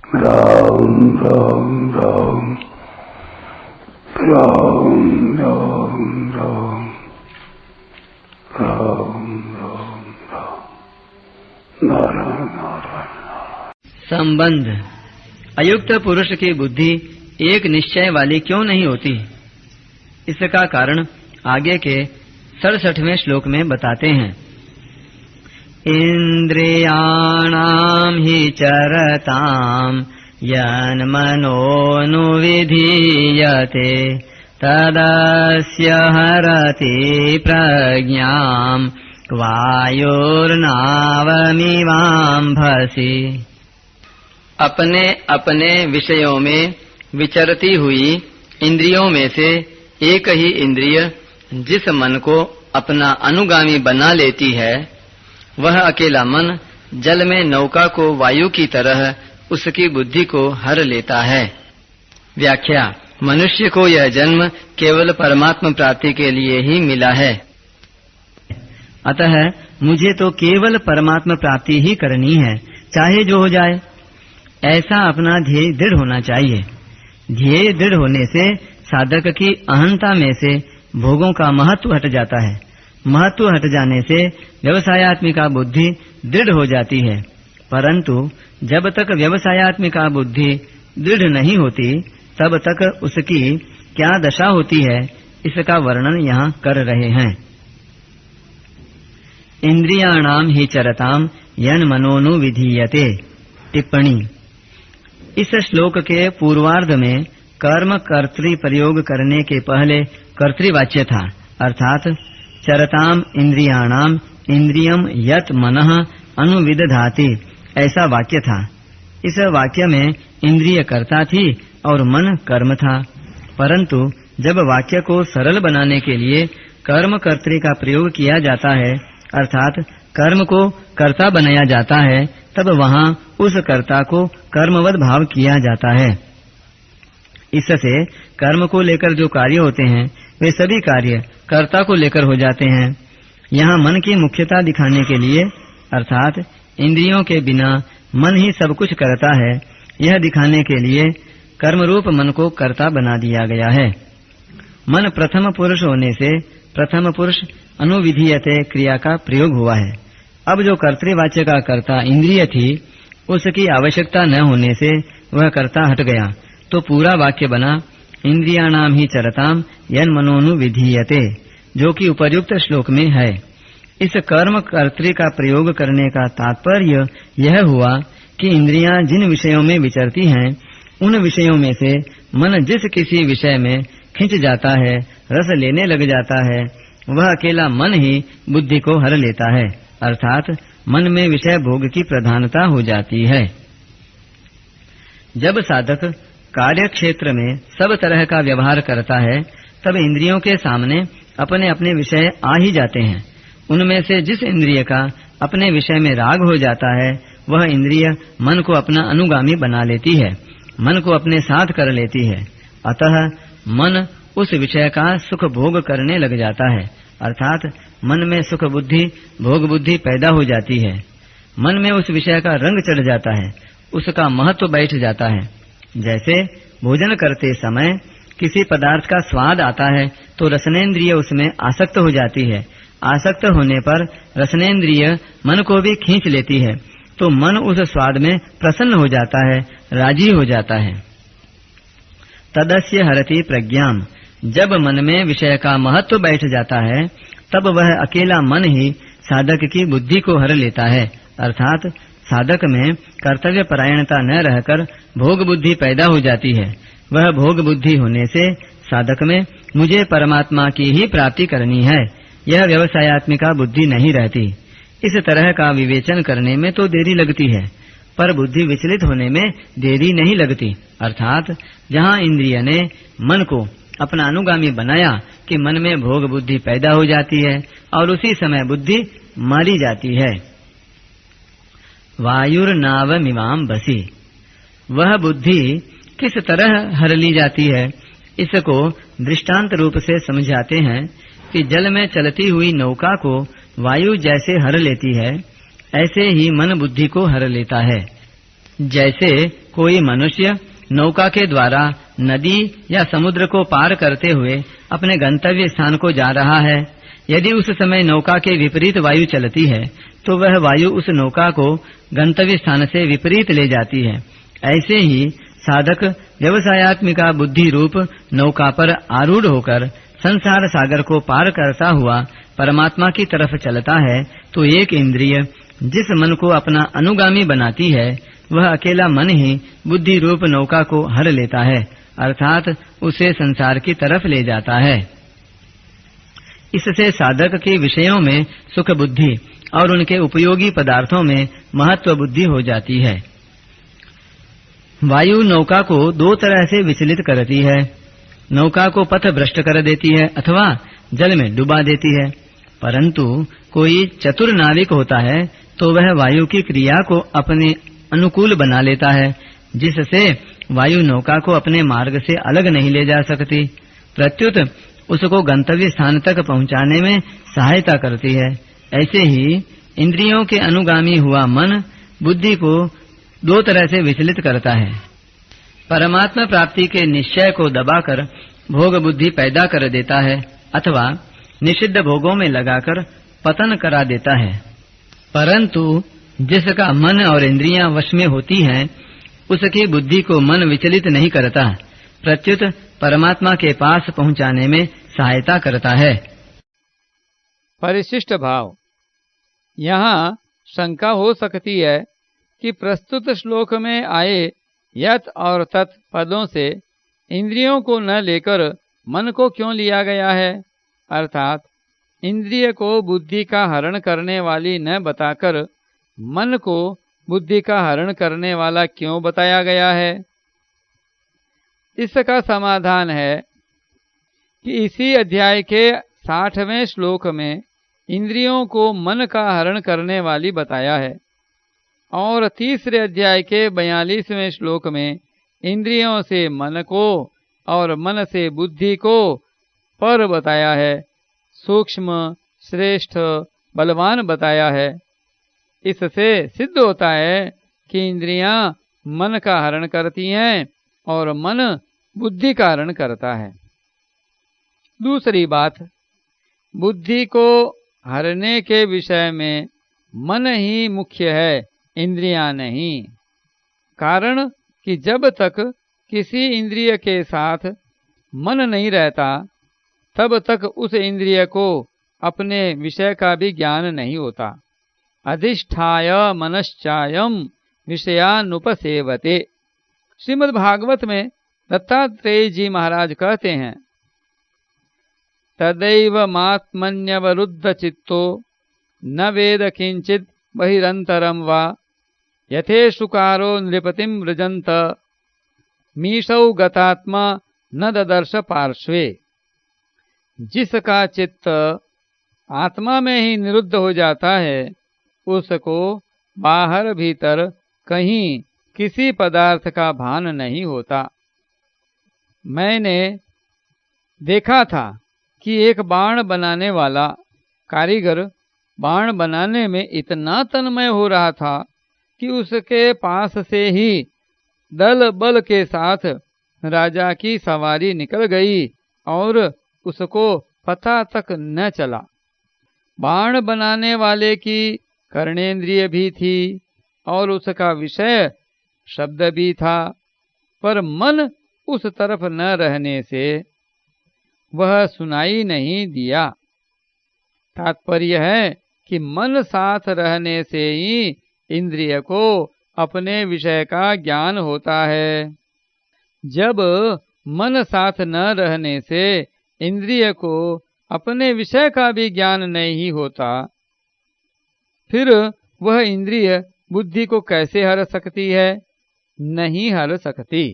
राम राम राम राम राम राम राम राम राम नारायण नारायण। संबंध। अयुक्त पुरुष की बुद्धि एक निश्चय वाली क्यों नहीं होती? इसका कारण आगे के 67वें श्लोक में बताते हैं। इंद्रियाणाम हि चरताम यन्मनोनुविधीयते तदस्य हरति प्रज्ञाम वायुर्नावमिवाम्भसि। अपने अपने विषयों में विचरती हुई इंद्रियों में से एक ही इंद्रिय जिस मन को अपना अनुगामी बना लेती है, वह अकेला मन जल में नौका को वायु की तरह उसकी बुद्धि को हर लेता है। व्याख्या। मनुष्य को यह जन्म केवल परमात्म प्राप्ति के लिए ही मिला है, अतः मुझे तो केवल परमात्म प्राप्ति ही करनी है, चाहे जो हो जाए। ऐसा अपना ध्येय दृढ़ होना चाहिए। ध्येय दृढ़ होने से साधक की अहंता में से भोगों का महत्व हट जाता है। महत्व हट जाने से व्यवसायात्मिका बुद्धि दृढ़ हो जाती है। परंतु जब तक व्यवसायात्मिका बुद्धि दृढ़ नहीं होती, तब तक उसकी क्या दशा होती है, इसका वर्णन यहाँ कर रहे हैं। इंद्रियाणाम हि चरताम यन्मनोनु विधीयते। टिप्पणी। इस श्लोक के पूर्वार्ध में कर्म कर्तृ प्रयोग करने के पहले कर्तृवाच्य था, अर्थात चरताम इंद्रियाणाम इंद्रियम यत मनः अनुविदधाति, ऐसा वाक्य था। इस वाक्य में इंद्रिय कर्ता थी और मन कर्म था। परंतु जब वाक्य को सरल बनाने के लिए कर्म कर्तृ का प्रयोग किया जाता है, अर्थात कर्म को कर्ता बनाया जाता है, तब वहाँ उस कर्ता को कर्मवद भाव किया जाता है। इससे कर्म को लेकर जो कार्य होते हैं, वे सभी कार्य कर्ता को लेकर हो जाते हैं। यहाँ मन की मुख्यता दिखाने के लिए, अर्थात इंद्रियों के बिना मन ही सब कुछ करता है, यह दिखाने के लिए कर्म रूप मन को कर्ता बना दिया गया है। मन प्रथम पुरुष होने से प्रथम पुरुष अनुविधीयते क्रिया का प्रयोग हुआ है। अब जो कर्तृवाच्य का कर्ता इंद्रिय थी, उसकी आवश्यकता न होने से वह कर्ता हट गया, तो पूरा वाक्य बना इंद्रियाणाम ही चरताम यन्मनोनु विधीयते, जो कि उपर्युक्त श्लोक में है। इस कर्म कर्तृ का प्रयोग करने का तात्पर्य यह हुआ कि इंद्रियां जिन विषयों में विचरती हैं, उन विषयों में से मन जिस किसी विषय में खिंच जाता है, रस लेने लग जाता है, वह अकेला मन ही बुद्धि को हर लेता है, अर्थात मन में विषय भोग की प्रधानता हो जाती है। जब साधक कार्य क्षेत्र में सब तरह का व्यवहार करता है, तब इंद्रियों के सामने अपने अपने विषय आ ही जाते हैं। उनमें से जिस इंद्रिय का अपने विषय में राग हो जाता है, वह इंद्रिय मन को अपना अनुगामी बना लेती है, मन को अपने साथ कर लेती है। अतः मन उस विषय का सुख भोग करने लग जाता है, अर्थात मन में सुख बुद्धि भोग बुद्धि पैदा हो जाती है। मन में उस विषय का रंग चढ़ जाता है, उसका महत्व बैठ जाता है। जैसे भोजन करते समय किसी पदार्थ का स्वाद आता है, तो रसनेन्द्रिय उसमें आसक्त हो जाती है। आसक्त होने पर रसनेन्द्रिय मन को भी खींच लेती है, तो मन उस स्वाद में प्रसन्न हो जाता है, राजी हो जाता है। तदस्य हरति प्रज्ञाम। जब मन में विषय का महत्व बैठ जाता है, तब वह अकेला मन ही साधक की बुद्धि को हर लेता है, अर्थात साधक में कर्तव्य परायणता न रहकर भोग बुद्धि पैदा हो जाती है। वह भोग बुद्धि होने से साधक में मुझे परमात्मा की ही प्राप्ति करनी है, यह व्यवसायात्मिका बुद्धि नहीं रहती। इस तरह का विवेचन करने में तो देरी लगती है, पर बुद्धि विचलित होने में देरी नहीं लगती। अर्थात जहाँ इंद्रिय ने मन को अपना अनुगामी बनाया कि मन में भोग बुद्धि पैदा हो जाती है और उसी समय बुद्धि मारी जाती है। वायुर्नावमिवाम बसी। वह बुद्धि किस तरह हर ली जाती है, इसको दृष्टांत रूप से समझाते हैं कि जल में चलती हुई नौका को वायु जैसे हर लेती है, ऐसे ही मन बुद्धि को हर लेता है। जैसे कोई मनुष्य नौका के द्वारा नदी या समुद्र को पार करते हुए अपने गंतव्य स्थान को जा रहा है। यदि उस समय नौका के विपरीत वायु चलती है तो वह वायु उस नौका को गंतव्य स्थान से विपरीत ले जाती है। ऐसे ही साधक व्यवसायत्मिका बुद्धि रूप नौका पर आरूढ़ होकर संसार सागर को पार करता हुआ परमात्मा की तरफ चलता है तो एक इंद्रिय जिस मन को अपना अनुगामी बनाती है वह अकेला मन ही बुद्धि रूप नौका को हर लेता है, अर्थात उसे संसार की तरफ ले जाता है। इससे साधक के विषयों में सुख बुद्धि और उनके उपयोगी पदार्थों में महत्व बुद्धि हो जाती है। वायु नौका को दो तरह से विचलित करती है। नौका को पथ भ्रष्ट कर देती है अथवा जल में डुबा देती है। परंतु कोई चतुर नाविक होता है तो वह वायु की क्रिया को अपने अनुकूल बना लेता है, जिससे वायु नौका को अपने मार्ग से अलग नहीं ले जा सकती, प्रत्युत उसको गंतव्य स्थान तक पहुंचाने में सहायता करती है। ऐसे ही इंद्रियों के अनुगामी हुआ मन बुद्धि को दो तरह से विचलित करता है। परमात्मा प्राप्ति के निश्चय को दबाकर भोग बुद्धि पैदा कर देता है अथवा निषिद्ध भोगों में लगाकर पतन करा देता है। परंतु जिसका मन और इंद्रियां वश में होती हैं, उसकी बुद्धि को मन विचलित नहीं करता, प्रत्युत परमात्मा के पास पहुंचाने में सहायता करता है। परिशिष्ट भाव। यहाँ शंका हो सकती है कि प्रस्तुत श्लोक में आए यत और तत् पदों से इंद्रियों को न लेकर मन को क्यों लिया गया है, अर्थात इंद्रिय को बुद्धि का हरण करने वाली न बताकर मन को बुद्धि का हरण करने वाला क्यों बताया गया है। इसका समाधान है कि इसी अध्याय के 60वें श्लोक में इंद्रियों को मन का हरण करने वाली बताया है और तीसरे अध्याय के 42वें श्लोक में इंद्रियों से मन को और मन से बुद्धि को पर बताया है, सूक्ष्म श्रेष्ठ बलवान बताया है। इससे सिद्ध होता है कि इंद्रियां मन का हरण करती हैं और मन बुद्धि का हरण करता है। दूसरी बात, बुद्धि को हरने के विषय में मन ही मुख्य है, इंद्रियां नहीं। कारण कि जब तक किसी इंद्रिय के साथ मन नहीं रहता तब तक उस इंद्रिय को अपने विषय का भी ज्ञान नहीं होता। अधिष्ठाय मनश्चायम विषयानुपसेवते। श्रीमद् भागवत में दत्तात्रेय जी महाराज कहते हैं, तदैव मात्मन्यवरुद्ध चित्तो न वेद किंचित बहिरंतरम वा यथेशुकारो नृपतिम व्रजंत मीशौ गतात्मा न ददर्श पार्श्वे। जिसका चित्त आत्मा में ही निरुद्ध हो जाता है उसको बाहर भीतर कहीं किसी पदार्थ का भान नहीं होता। मैंने देखा था कि एक बाण बनाने वाला कारीगर बाण बनाने में इतना तन्मय हो रहा था कि उसके पास से ही दल बल के साथ राजा की सवारी निकल गई और उसको पता तक न चला। बाण बनाने वाले की कर्णेंद्रिय भी थी और उसका विषय शब्द भी था, पर मन उस तरफ न रहने से वह सुनाई नहीं दिया। तात्पर्य है कि मन साथ रहने से ही इंद्रिय को अपने विषय का ज्ञान होता है। जब मन साथ न रहने से इंद्रिय को अपने विषय का भी ज्ञान नहीं होता, फिर वह इंद्रिय बुद्धि को कैसे हर सकती है? नहीं हर सकती।